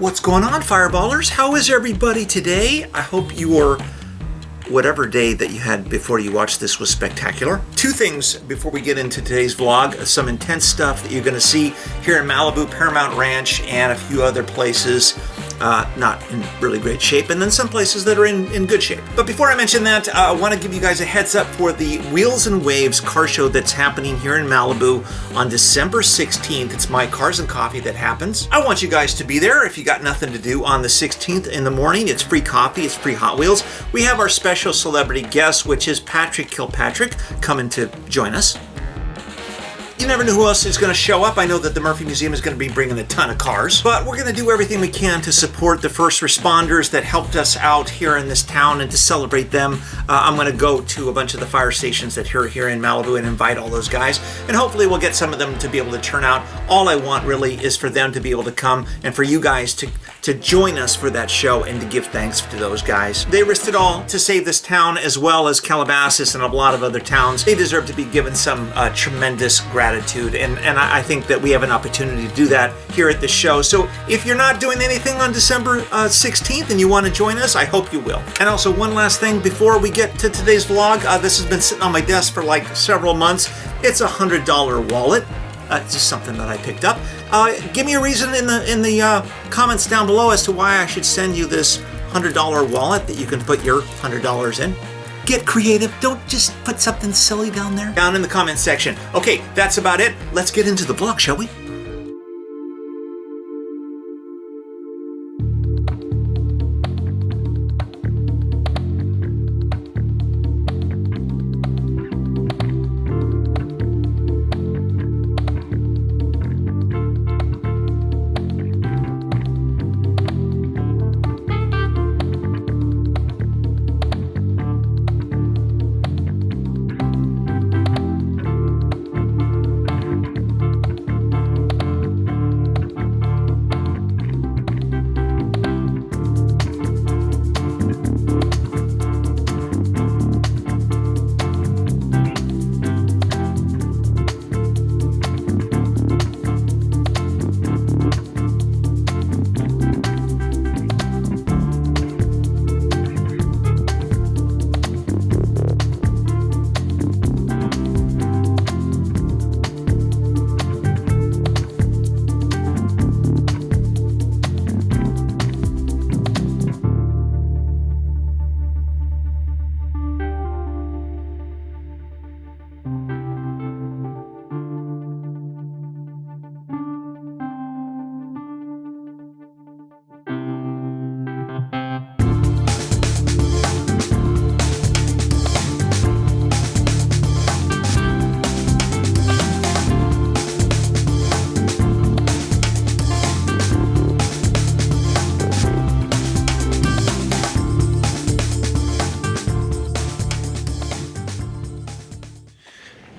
What's going on, Fireballers? How is everybody today? I hope your whatever day that you had before you watched this was spectacular. Two things before we get into today's vlog. Some intense stuff that you're going to see here in Malibu, Paramount Ranch, and a few other places not in really great shape, and then some places that are in good shape. But before I mention that, I want to give you guys a heads up for the Wheels and Waves car show that's happening here in Malibu on December 16th. It's my Cars and Coffee that happens. I want you guys to be there if you got nothing to do on the 16th in the morning. It's free coffee, it's free Hot Wheels. We have our special celebrity guest, which is Patrick Kilpatrick, coming to join us. You never know who else is going to show up. I know that the Murphy Museum is going to be bringing a ton of cars, but we're going to do everything we can to support the first responders that helped us out here in this town and to celebrate them. I'm going to go to a bunch of the fire stations that are here in Malibu and invite all those guys, and hopefully we'll get some of them to be able to turn out. All I want really is for them to be able to come and for you guys to join us for that show and to give thanks to those guys. They risked it all to save this town as well as Calabasas and a lot of other towns. They deserve to be given some tremendous gratitude, and I think that we have an opportunity to do that here at the show. So if you're not doing anything on December 16th and you want to join us, I hope you will. And also one last thing before we get to today's vlog, this has been sitting on my desk for like several months. It's a $100 wallet. It's just something that I picked up. Give me a reason in the comments down below as to why I should send you this $100 wallet that you can put your $100 in. Get creative. Don't just put something silly down there. Down in the comments section. Okay, that's about it. Let's get into the vlog, shall we?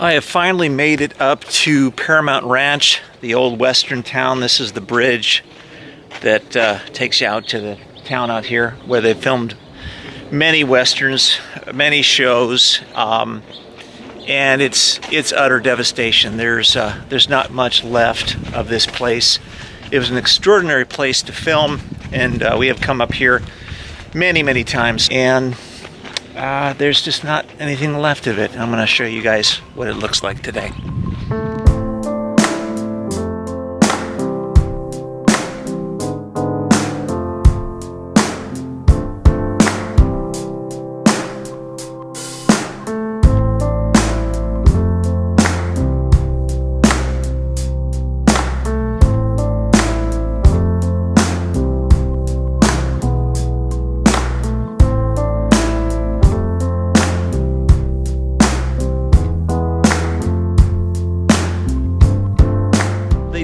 I have finally made it up to Paramount Ranch, the old western town. This is the bridge that takes you out to the town out here where they filmed many westerns, many shows, and it's utter devastation. There's not much left of this place. It was an extraordinary place to film, and we have come up here many times, and there's just not anything left of it. I'm going to show you guys what it looks like today.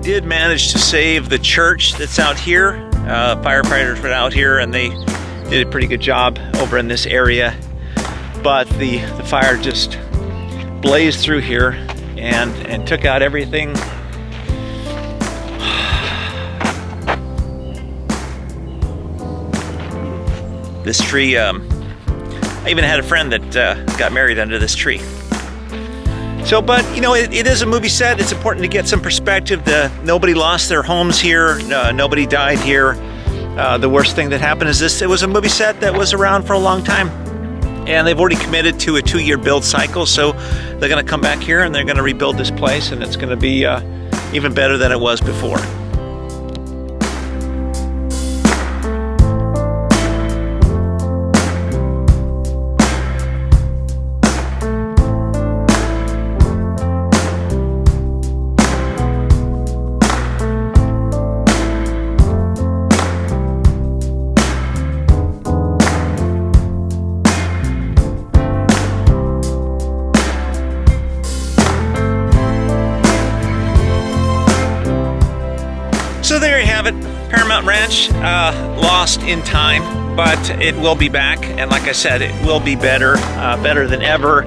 Did manage to save the church that's out here. Firefighters were out here and they did a pretty good job over in this area, but the fire just blazed through here and took out everything. This tree, I even had a friend that got married under this tree. So, but you know, it is a movie set. It's important to get some perspective. Nobody lost their homes here. Nobody died here. The worst thing that happened is this: it was a movie set that was around for a long time, and they've already committed to a 2-year build cycle. So they're going to come back here and they're going to rebuild this place, and it's going to be even better than it was before. So there you have it, Paramount Ranch, lost in time, but it will be back, and like I said, it will be better than ever.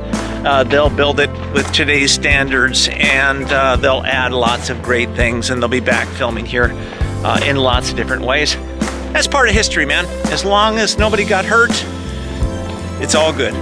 They'll build it with today's standards, and they'll add lots of great things, and they'll be back filming here in lots of different ways. That's part of history, man. As long as nobody got hurt, it's all good.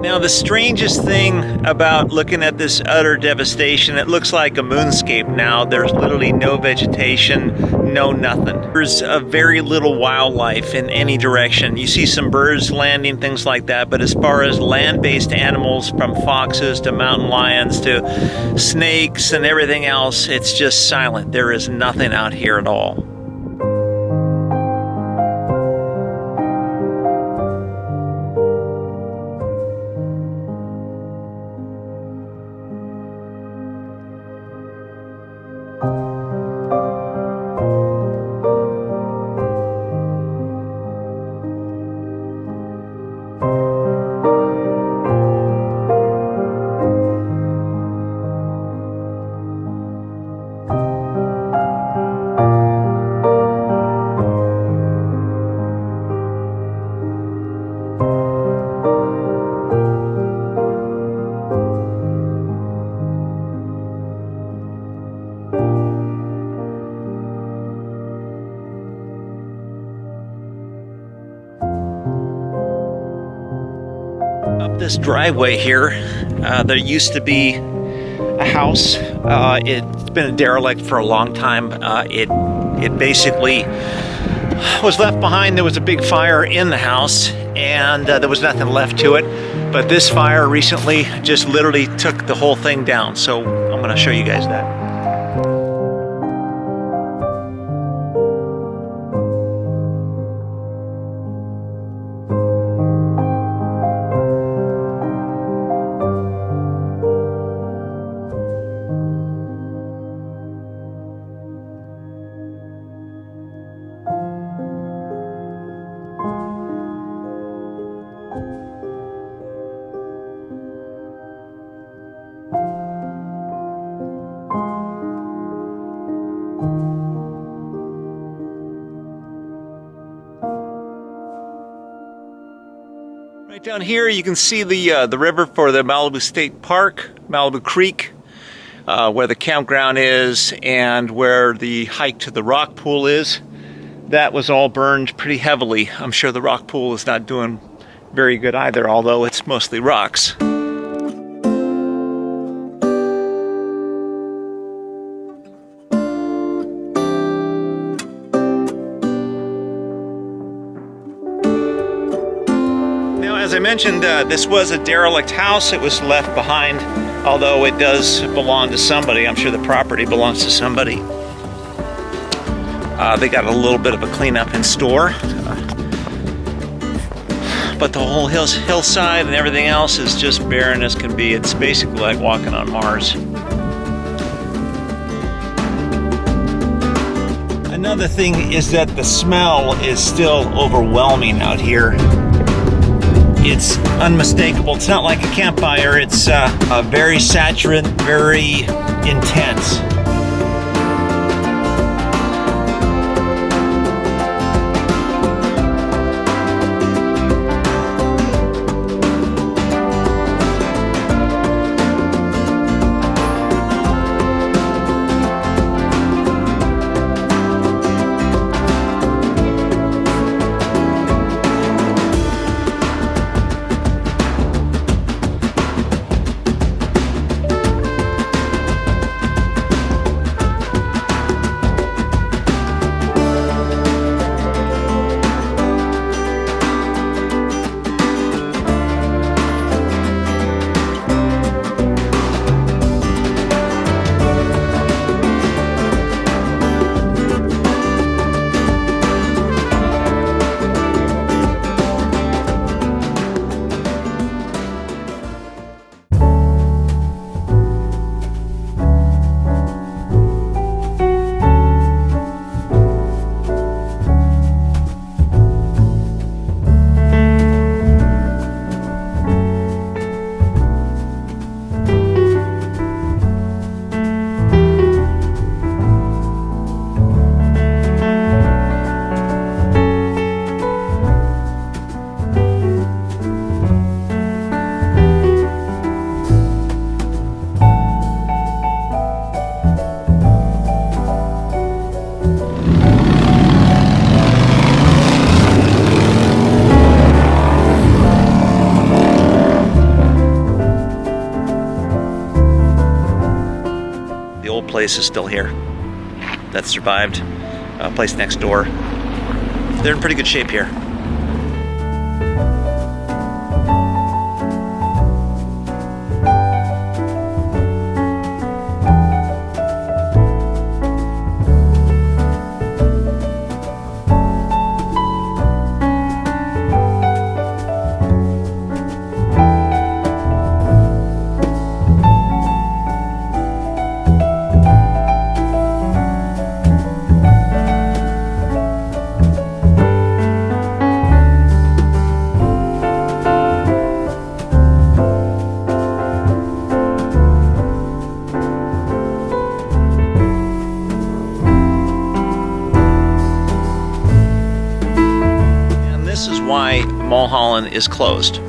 Now, the strangest thing about looking at this utter devastation, it looks like a moonscape now. There's literally no vegetation, no nothing. There's a very little wildlife in any direction. You see some birds landing, things like that, but as far as land-based animals, from foxes to mountain lions to snakes and everything else, it's just silent. There is nothing out here at all. Up this driveway here, there used to be a house. It's been a derelict for a long time. It basically was left behind. There was a big fire in the house, and there was nothing left to it. But this fire recently just literally took the whole thing down. So I'm going to show you guys that. Right down here you can see the river for the Malibu State Park, Malibu Creek, where the campground is and where the hike to the rock pool is. that was all burned pretty heavily. I'm sure the rock pool is not doing very good either, although it's mostly rocks. As I mentioned, this was a derelict house. It was left behind, although it does belong to somebody. I'm sure the property belongs to somebody. They got a little bit of a cleanup in store. But the whole hillside and everything else is just barren as can be. It's basically like walking on Mars. Another thing is that the smell is still overwhelming out here. It's unmistakable. It's not like a campfire. It's very saturate, very intense. Place is still here. That survived. Place next door. They're in pretty good shape here. Why Mulholland is closed.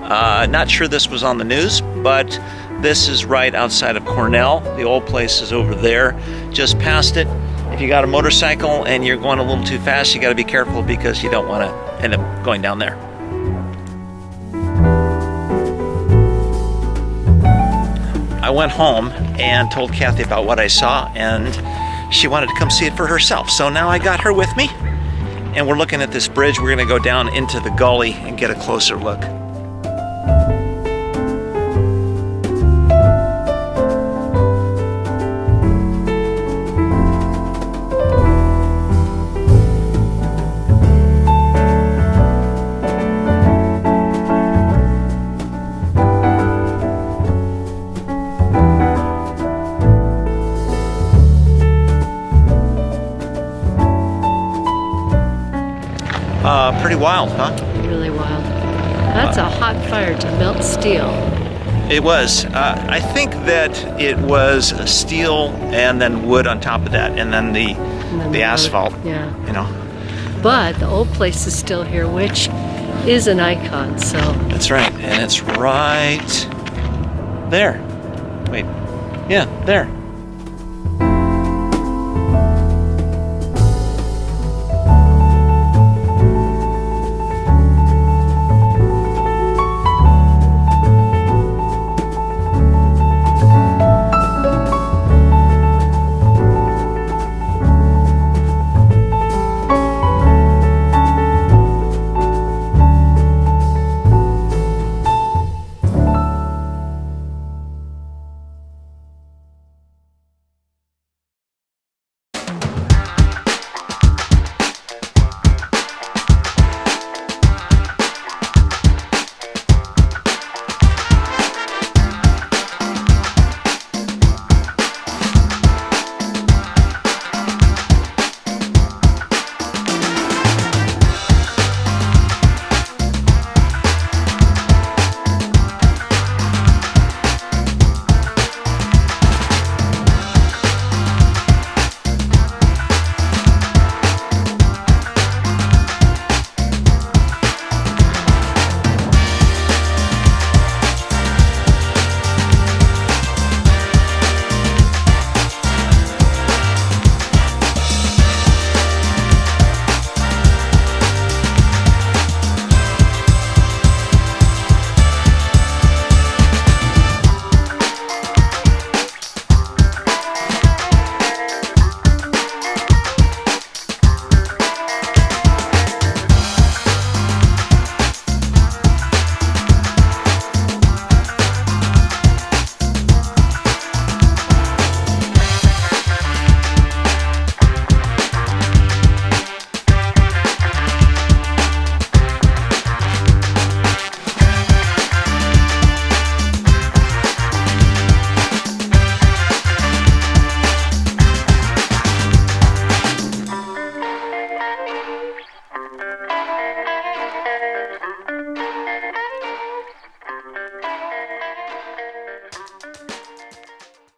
Not sure this was on the news, but this is right outside of Cornell. The old place is over there, just past it. If you got a motorcycle and you're going a little too fast, you got to be careful because you don't want to end up going down there. I went home and told Cathy about what I saw, and she wanted to come see it for herself. So now I got her with me. And we're looking at this bridge. We're going to go down into the gully and get a closer look. Pretty wild, huh? Really wild. That's a hot fire to melt steel. It was. I think that it was steel and then wood on top of that, and then the asphalt. Yeah. You know. But the old place is still here, which is an icon. So. That's right, and it's right there. Wait. Yeah, there.